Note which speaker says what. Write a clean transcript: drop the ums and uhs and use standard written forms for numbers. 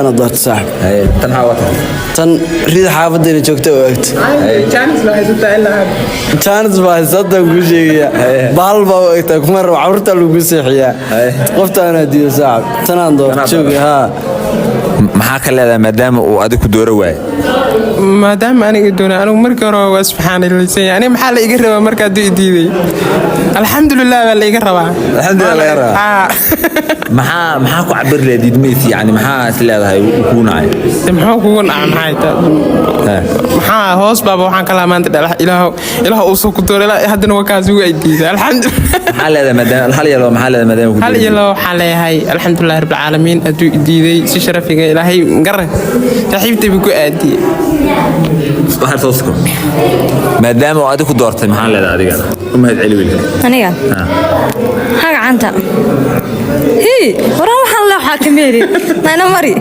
Speaker 1: أنا ضرت صاحب
Speaker 2: تنحاوتها
Speaker 1: تن ريد حافظني جوكت وقت
Speaker 3: جانس ما حسيتها إلا هذا
Speaker 1: تانس بقى صدق وجهي بالبا وقتك مرة عورت له قصيحية قفت أنا دي صاحب تنان ضرت شوقي ها
Speaker 2: maxaa ka leedahay maadaama uu adigu ku dooro waay
Speaker 3: maadaama aniga doona anigu markii hore waa subxaanallah yani maxaa la iga rabaa marka aad diiday alxamdulillah baa la iga rabaa
Speaker 2: maxaa ku cabir leedid mees yani maxaa is leedahay ku nacay
Speaker 3: maxaa kugu nacay maxay tahay maxaa hoos baaba waxaan kala maanta dhalax ilaahu uu soo ku dooro haddana waa kaas ugu diiday alxamdulillah
Speaker 2: maxaa leedahay maadaama hal yalo maxaa leedahay maadaama
Speaker 3: hal yalo waxaa leeyahay alxamdulillah rabbil caalamiin aduu diiday si sharafiga ilaahay garan saaxiibtay ku aadi
Speaker 2: waxaad soo soo maadaama aad ku doortay maxaa leedahay adiga uma celi wiilka
Speaker 4: aniga haga canta hi waran waxaan la xakameeyay nayna mari